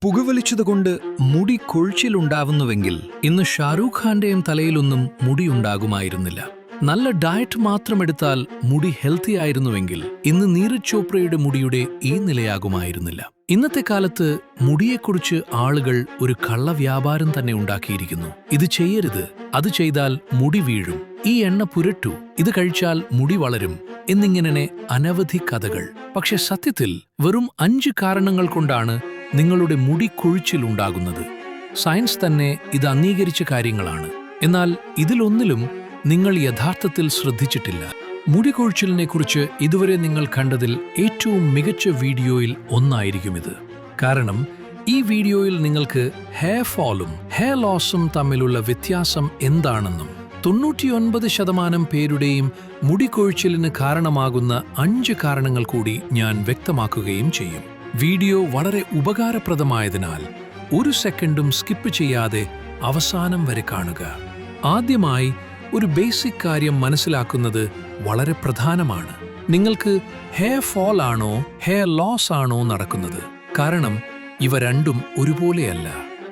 പുകവലിച്ചതുകൊണ്ട് മുടി കൊഴിച്ചിലുണ്ടാവുന്നുവെങ്കിൽ ഇന്ന് ഷാരൂഖ് ഖാന്റെയും തലയിലൊന്നും മുടിയുണ്ടാകുമായിരുന്നില്ല. നല്ല ഡയറ്റ് മാത്രമെടുത്താൽ മുടി ഹെൽത്തി ആയിരുന്നുവെങ്കിൽ ഇന്ന് നീരജ് ചോപ്രയുടെ മുടിയുടെ ഈ നിലയാകുമായിരുന്നില്ല. ഇന്നത്തെ കാലത്ത് മുടിയെക്കുറിച്ച് ആളുകൾ ഒരു കള്ളവ്യാപാരം തന്നെ ഉണ്ടാക്കിയിരിക്കുന്നു. ഇത് ചെയ്യരുത്, അത് ചെയ്താൽ മുടി വീഴും, ഈ എണ്ണ പുരട്ടു, ഇത് കഴിച്ചാൽ മുടി വളരും എന്നിങ്ങനെ അനവധി കഥകൾ. പക്ഷെ സത്യത്തിൽ വെറും 5 കാരണങ്ങൾ കൊണ്ടാണ് നിങ്ങളുടെ മുടി കൊഴിച്ചിലുണ്ടാകുന്നത്. സയൻസ് തന്നെ ഇത് അംഗീകരിച്ച കാര്യങ്ങളാണ്. എന്നാൽ ഇതിലൊന്നിലും നിങ്ങൾ യഥാർത്ഥത്തിൽ ശ്രദ്ധിച്ചിട്ടില്ല. മുടി കൊഴിച്ചിലിനെക്കുറിച്ച് ഇതുവരെ നിങ്ങൾ കണ്ടതിൽ ഏറ്റവും മികച്ച വീഡിയോയിൽ ഒന്നായിരിക്കും ഇത്. കാരണം ഈ വീഡിയോയിൽ നിങ്ങൾക്ക് ഹെയർ ഫോളും ഹെയർ ലോസും തമ്മിലുള്ള വ്യത്യാസം എന്താണെന്നും 99% പേരുടെയും മുടി കൊഴിച്ചിലിന് കാരണമാകുന്ന 5 കാരണങ്ങൾ കൂടി ഞാൻ വ്യക്തമാക്കുകയും ചെയ്യും. വീഡിയോ വളരെ ഉപകാരപ്രദമായതിനാൽ 1 സെക്കൻഡും സ്കിപ്പ് ചെയ്യാതെ അവസാനം വരെ കാണുക. ആദ്യമായി ഒരു ബേസിക് കാര്യം മനസ്സിലാക്കുന്നത് വളരെ പ്രധാനമാണ്. നിങ്ങൾക്ക് ഹെയർ ഫോൾ ആണോ ഹെയർ ലോസ് ആണോ നടക്കുന്നത്? കാരണം ഇവ രണ്ടും ഒരുപോലെയല്ല.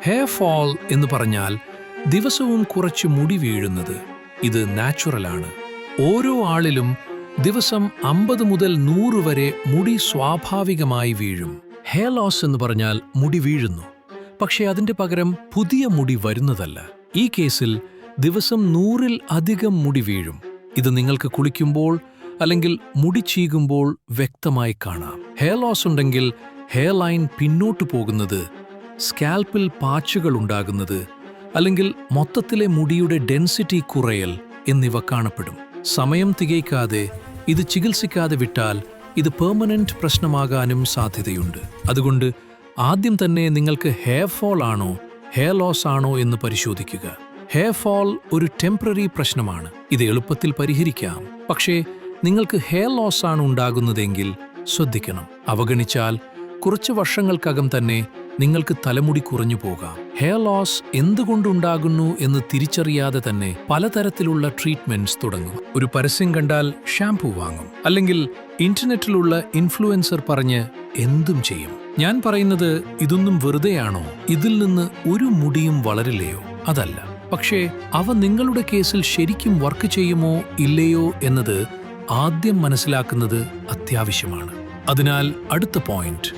ഹെയർ ഫോൾ എന്ന് പറഞ്ഞാൽ ദിവസവും കുറച്ച് മുടി വീഴുന്നത്. ഇത് നാച്ചുറലാണ്. ഓരോ ആളിലും ദിവസം 50 മുതൽ 100 വരെ മുടി സ്വാഭാവികമായി വീഴും. ഹെയർ ലോസ് എന്ന് പറഞ്ഞാൽ മുടി വീഴുന്നു, പക്ഷേ അതിന്റെ പകരം പുതിയ മുടി വരുന്നതല്ല. ഈ കേസിൽ ദിവസം 100-ൽ അധികം മുടി വീഴും. ഇത് നിങ്ങൾക്ക് കുളിക്കുമ്പോൾ അല്ലെങ്കിൽ മുടി ചീകുമ്പോൾ വ്യക്തമായി കാണാം. ഹെയർ ലോസ് ഉണ്ടെങ്കിൽ ഹെയർ ലൈൻ പിന്നോട്ടു പോകുന്നത്, സ്കാൽപ്പിൽ പാച്ചുകൾ ഉണ്ടാകുന്നത്, അല്ലെങ്കിൽ മൊത്തത്തിലെ മുടിയുടെ ഡെൻസിറ്റി കുറയൽ എന്നിവ കാണപ്പെടും. സമയം തികയ്ക്കാതെ ഇത് ചികിത്സിക്കാതെ വിട്ടാൽ ഇത് പെർമനന്റ് പ്രശ്നമാകാനും സാധ്യതയുണ്ട്. അതുകൊണ്ട് ആദ്യം തന്നെ നിങ്ങൾക്ക് ഹെയർ ഫോൾ ആണോ ഹെയർ ലോസ് ആണോ എന്ന് പരിശോധിക്കുക. ഹെയർ ഫോൾ ഒരു ടെമ്പററി പ്രശ്നമാണ്. ഇത് എളുപ്പത്തിൽ പരിഹരിക്കാം. പക്ഷേ നിങ്ങൾക്ക് ഹെയർ ലോസ് ആണ് ഉണ്ടാകുന്നതെങ്കിൽ ശ്രദ്ധിക്കണം. അവഗണിച്ചാൽ കുറച്ച് വർഷങ്ങൾക്കകം തന്നെ നിങ്ങൾക്ക് തലമുടി കുറഞ്ഞു പോകാം. ഹെയർ ലോസ് എന്തുകൊണ്ടുണ്ടാകുന്നു എന്ന് തിരിച്ചറിയാതെ തന്നെ പലതരത്തിലുള്ള ട്രീറ്റ്മെന്റ്സ് തുടങ്ങും. ഒരു പരസ്യം കണ്ടാൽ ഷാംപൂ വാങ്ങും, അല്ലെങ്കിൽ ഇന്റർനെറ്റിലുള്ള ഇൻഫ്ലുവൻസർ പറഞ്ഞ് എന്തും ചെയ്യും. ഞാൻ പറയുന്നത് ഇതൊന്നും വെറുതെയാണോ? ഇതിൽ നിന്ന് ഒരു മുടിയും വളരില്ലയോ? അതല്ല. പക്ഷേ അവ നിങ്ങളുടെ കേസിൽ ശരിക്കും വർക്ക് ചെയ്യുമോ ഇല്ലയോ എന്നത് ആദ്യം മനസ്സിലാക്കുന്നത് അത്യാവശ്യമാണ്. അതിനാൽ അടുത്ത പോയിന്റ്,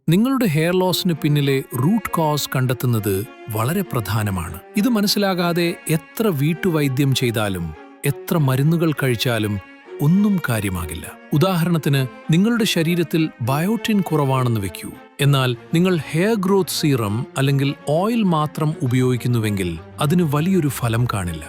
നിങ്ങളുടെ ഹെയർ ലോസിന് പിന്നിലെ റൂട്ട് കോസ് കണ്ടെത്തുന്നത് വളരെ പ്രധാനമാണ്. ഇത് മനസ്സിലാകാതെ എത്ര വീട്ടുവൈദ്യം ചെയ്താലും എത്ര മരുന്നുകൾ കഴിച്ചാലും ഒന്നും കാര്യമാകില്ല. ഉദാഹരണത്തിന്, നിങ്ങളുടെ ശരീരത്തിൽ ബയോട്ടിൻ കുറവാണെന്ന് വെക്കൂ. എന്നാൽ നിങ്ങൾ ഹെയർ ഗ്രോത്ത് സീറം അല്ലെങ്കിൽ ഓയിൽ മാത്രം ഉപയോഗിക്കുന്നുവെങ്കിൽ അതിന് വലിയൊരു ഫലം കാണില്ല.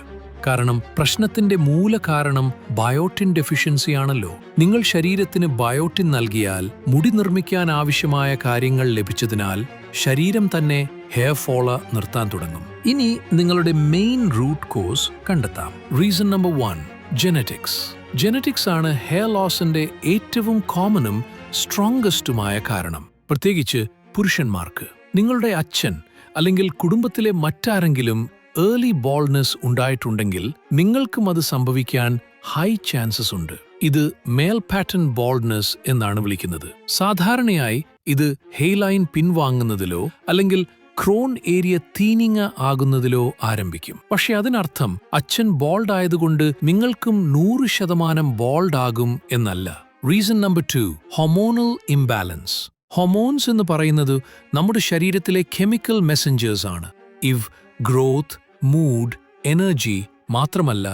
കാരണം പ്രശ്നത്തിന്റെ മൂലകാരണം ബയോട്ടിൻ ഡെഫിഷ്യൻസി ആണല്ലോ. നിങ്ങൾ ശരീരത്തിന് ബയോട്ടിൻ നൽകിയാൽ മുടി നിർമ്മിക്കാൻ ആവശ്യമായ കാര്യങ്ങൾ ലഭിച്ചതിനാൽ ശരീരം തന്നെ ഹെയർ ഫോള് നിർത്താൻ തുടങ്ങും. ഇനി നിങ്ങളുടെ മെയിൻ റൂട്ട് കോസ് കണ്ടെത്താം. Reason number 1, genetics. ജെനറ്റിക്സ് ആണ് ഹെയർ ലോസിന്റെ ഏറ്റവും കോമണും സ്ട്രോങ്കസ്റ്റുമായ കാരണം. പ്രത്യേകിച്ച് പുരുഷന്മാർക്ക്. നിങ്ങളുടെ അച്ഛൻ അല്ലെങ്കിൽ കുടുംബത്തിലെ മറ്റാരെങ്കിലും ഏർലി ബോൾഡ്നെസ് ഉണ്ടായിട്ടുണ്ടെങ്കിൽ നിങ്ങൾക്കും അത് സംഭവിക്കാൻ ഹൈ ചാൻസസ് ഉണ്ട്. ഇത് മേൽ പാറ്റേൺ ബോൾഡ്നെസ് എന്നാണ് വിളിക്കുന്നത്. സാധാരണയായി ഇത് ഹെയർ ലൈൻ പിൻവാങ്ങുന്നതിലോ അല്ലെങ്കിൽ ക്രോൺ ഏരിയ തീനിങ് ആകുന്നതിലോ ആരംഭിക്കും. പക്ഷെ അതിനർത്ഥം അച്ഛൻ ബോൾഡ് ആയതുകൊണ്ട് നിങ്ങൾക്കും 100% ബോൾഡ് ആകും എന്നല്ല. Reason number 2, hormonal imbalance. Hormones എന്ന് പറയുന്നത് നമ്മുടെ ശരീരത്തിലെ കെമിക്കൽ മെസ്സഞ്ചേഴ്സ് ആണ്. ഇവ് ഗ്രോത്ത്, മൂഡ്, എനർജി മാത്രമല്ല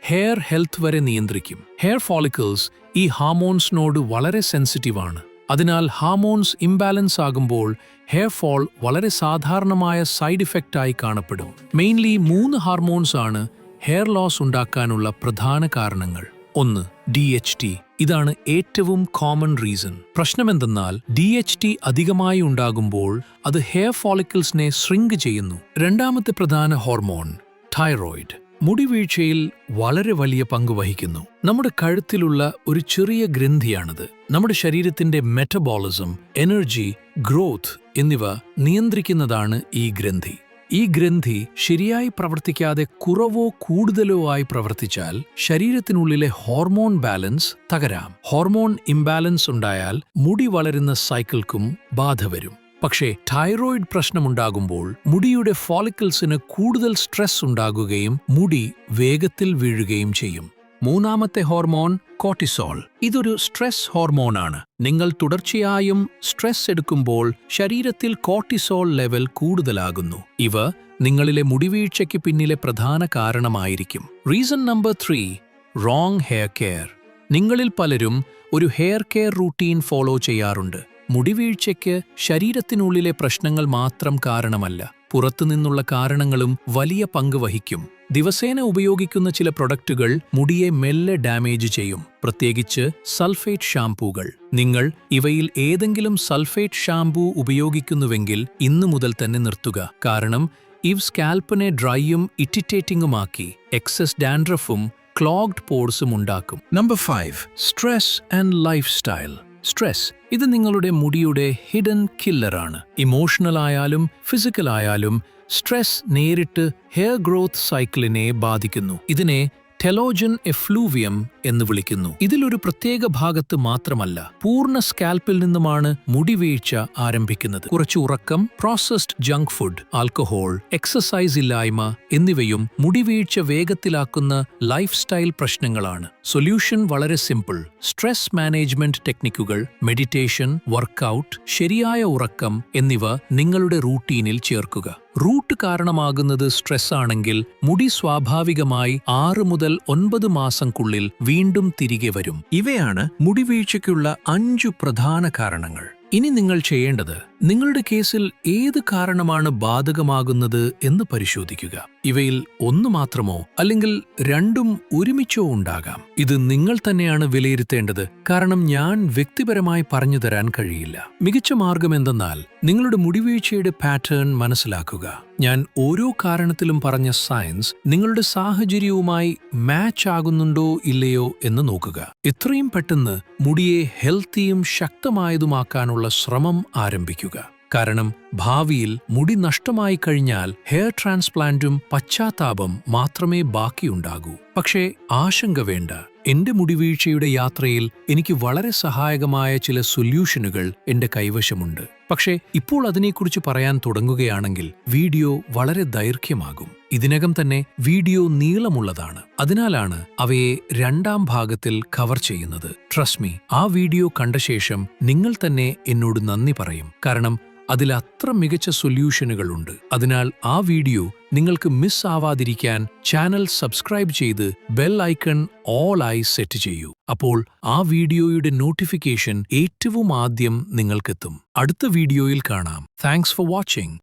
ഹെയർ ഹെൽത്ത് വരെ നിയന്ത്രിക്കും. ഹെയർ ഫോളിക്കിൾസ് ഈ ഹാർമോൺസിനോട് വളരെ സെൻസിറ്റീവ് ആണ്. അതിനാൽ ഹാർമോൺസ് ഇംബാലൻസ് ആകുമ്പോൾ ഹെയർ ഫോൾ വളരെ സാധാരണമായ സൈഡ് ഇഫക്റ്റായി കാണപ്പെടും. മെയിൻലി 3 ഹാർമോൺസ് ആണ് ഹെയർ ലോസ് ഉണ്ടാക്കാനുള്ള പ്രധാന കാരണങ്ങൾ. 1, DHT. ഇതാണ് ഏറ്റവും കോമൺ റീസൺ. പ്രശ്നമെന്തെന്നാൽ DHT അധികമായി ഉണ്ടാകുമ്പോൾ അത് ഹെയർ ഫോളിക്കിൾസിനെ ശ്രിങ്ക് ചെയ്യുന്നു. രണ്ടാമത്തെ പ്രധാന ഹോർമോൺ തൈറോയിഡ് മുടിവീഴ്ചയിൽ വളരെ വലിയ പങ്ക് വഹിക്കുന്നു. നമ്മുടെ കഴുത്തിലുള്ള ഒരു ചെറിയ ഗ്രന്ഥിയാണിത്. നമ്മുടെ ശരീരത്തിന്റെ മെറ്റബോളിസം, എനർജി, ഗ്രോത്ത് എന്നിവ നിയന്ത്രിക്കുന്നതാണ് ഈ ഗ്രന്ഥി. ഈ ഗ്രന്ഥി ശരിയായി പ്രവർത്തിക്കാതെ കുറവോ കൂടുതലോ ആയി പ്രവർത്തിച്ചാൽ ശരീരത്തിനുള്ളിലെ ഹോർമോൺ ബാലൻസ് തകരാം. ഹോർമോൺ ഇംബാലൻസ് ഉണ്ടായാൽ മുടി വളരുന്ന സൈക്കിൾക്കും ബാധ വരും. പക്ഷേ തൈറോയിഡ് പ്രശ്നമുണ്ടാകുമ്പോൾ മുടിയുടെ ഫോളിക്കിൾസിന് കൂടുതൽ സ്ട്രെസ് ഉണ്ടാകുകയും മുടി വേഗത്തിൽ വീഴുകയും ചെയ്യും. മൂന്നാമത്തെ ഹോർമോൺ കോർട്ടിസോൾ. ഇതൊരു സ്ട്രെസ് ഹോർമോണാണ്. നിങ്ങൾ തുടർച്ചയായും സ്ട്രെസ് എടുക്കുമ്പോൾ ശരീരത്തിൽ കോർട്ടിസോൾ ലെവൽ കൂടുതലാകുന്നു. ഇവ നിങ്ങളിലെ മുടിവീഴ്ചയ്ക്ക് പിന്നിലെ പ്രധാന കാരണമായിരിക്കും. Reason number 3, wrong hair care. നിങ്ങളിൽ പലരും ഒരു ഹെയർ കെയർ റൂട്ടീൻ ഫോളോ ചെയ്യാറുണ്ട്. മുടിവീഴ്ചയ്ക്ക് ശരീരത്തിനുള്ളിലെ പ്രശ്നങ്ങൾ മാത്രം കാരണമല്ല, പുറത്തുനിന്നുള്ള കാരണങ്ങളും വലിയ പങ്ക് വഹിക്കും. ദിവസേന ഉപയോഗിക്കുന്ന ചില പ്രൊഡക്റ്റുകൾ മുടിയെ മെല്ലെ ഡാമേജ് ചെയ്യും, പ്രത്യേകിച്ച് സൾഫേറ്റ് ഷാംപൂകൾ. നിങ്ങൾ ഇവയിൽ ഏതെങ്കിലും സൾഫേറ്റ് ഷാംപൂ ഉപയോഗിക്കുന്നുവെങ്കിൽ ഇന്നു മുതൽ തന്നെ നിർത്തുക. കാരണം ഇവ സ്കാൽപ്പിനെ ഡ്രൈയും ഇറിറ്റേറ്റിംഗുമാക്കി എക്സസ് ഡാൻഡ്രഫും ക്ലോഗ്ഡ് പോർസും ഉണ്ടാക്കും. Number 5, stress and life style. Stress ഇത് നിങ്ങളുടെ മുടിയുടെ ഹിഡൻ കില്ലറാണ്. ഇമോഷണൽ ആയാലും ഫിസിക്കൽ ആയാലും സ്ട്രെസ് നേരിട്ട് ഹെയർ ഗ്രോത്ത് സൈക്കിളിനെ ബാധിക്കുന്നു. ഇതിനെ ടെലോജൻ എഫ്ലൂവിയം എന്ന് വിളിക്കുന്നു. ഇതിലൊരു പ്രത്യേക ഭാഗത്ത് മാത്രമല്ല, പൂർണ്ണ സ്കാൽപ്പിൽ നിന്നുമാണ് മുടിവീഴ്ച ആരംഭിക്കുന്നത്. കുറച്ച് ഉറക്കം, processed junk food, alcohol, exercise ഇല്ലായ്മ എന്നിവയും മുടിവീഴ്ച വേഗത്തിലാക്കുന്ന ലൈഫ് സ്റ്റൈൽ പ്രശ്നങ്ങളാണ്. സൊല്യൂഷൻ വളരെ സിമ്പിൾ. സ്ട്രെസ് മാനേജ്മെന്റ് ടെക്നിക്കുകൾ, മെഡിറ്റേഷൻ, വർക്കൗട്ട്, ശരിയായ ഉറക്കം എന്നിവ നിങ്ങളുടെ റൂട്ടീനിൽ ചേർക്കുക. റൂട്ട് കാരണമാകുന്നത് സ്ട്രെസ് ആണെങ്കിൽ മുടി സ്വാഭാവികമായി 6 മുതൽ 9 മാസംക്കുള്ളിൽ വീണ്ടും തിരികെ വരും. ഇവയാണ് മുടിവീഴ്ചയ്ക്കുള്ള 5 പ്രധാന കാരണങ്ങൾ. ഇനി നിങ്ങൾ ചെയ്യേണ്ടത് നിങ്ങളുടെ കേസിൽ ഏത് കാരണമാണ് ബാധകമാകുന്നത് എന്ന് പരിശോധിക്കുക. ഇവയിൽ ഒന്ന് മാത്രമോ അല്ലെങ്കിൽ രണ്ടും ഒരുമിച്ചോ ഉണ്ടാകാം. ഇത് നിങ്ങൾ തന്നെയാണ് വിലയിരുത്തേണ്ടത്, കാരണം ഞാൻ വ്യക്തിപരമായി പറഞ്ഞു തരാൻ കഴിയില്ല. മികച്ച മാർഗം എന്തെന്നാൽ നിങ്ങളുടെ മുടിവീഴ്ചയുടെ പാറ്റേൺ മനസ്സിലാക്കുക. ഞാൻ ഓരോ കാരണത്തിലും പറഞ്ഞ സയൻസ് നിങ്ങളുടെ സാഹചര്യവുമായി മാച്ച് ആകുന്നുണ്ടോ ഇല്ലയോ എന്ന് നോക്കുക. എത്രയും പെട്ടെന്ന് മുടിയെ ഹെൽത്തിയും ശക്തമായതുമാക്കാനുള്ള ശ്രമം ആരംഭിക്കുക. കാരണം ഭാവിയിൽ മുടി നഷ്ടമായി കഴിഞ്ഞാൽ ഹെയർ ട്രാൻസ്പ്ലാന്റും പശ്ചാത്താപം മാത്രമേ ബാക്കിയുണ്ടാകൂ. പക്ഷേ ആശങ്ക വേണ്ട. എന്റെ മുടിവീഴ്ചയുടെ യാത്രയിൽ എനിക്ക് വളരെ സഹായകമായ ചില സൊല്യൂഷനുകൾ എന്റെ കൈവശമുണ്ട്. പക്ഷേ ഇപ്പോൾ അതിനെക്കുറിച്ച് പറയാൻ തുടങ്ങുകയാണെങ്കിൽ വീഡിയോ വളരെ ദൈർഘ്യമാകും. ഇതിനകം തന്നെ വീഡിയോ നീളമുള്ളതാണ്. അതിനാലാണ് അവയെ 2ാം ഭാഗത്തിൽ കവർ ചെയ്യുന്നത്. ട്രസ്റ്റ് മീ, ആ വീഡിയോ കണ്ട ശേഷം നിങ്ങൾ തന്നെ എന്നോട് നന്ദി പറയും. കാരണം അതിൽ അത്ര മികച്ച സൊല്യൂഷനുകളുണ്ട്. അതിനാൽ ആ വീഡിയോ നിങ്ങൾക്ക് മിസ് ആവാതിരിക്കാൻ ചാനൽ സബ്സ്ക്രൈബ് ചെയ്ത് ബെൽ ഐക്കൺ ഓൾ ആയി സെറ്റ് ചെയ്യൂ. അപ്പോൾ ആ വീഡിയോയുടെ നോട്ടിഫിക്കേഷൻ ഏറ്റവും ആദ്യം നിങ്ങൾക്കെത്തും. അടുത്ത വീഡിയോയിൽ കാണാം. Thanks for watching.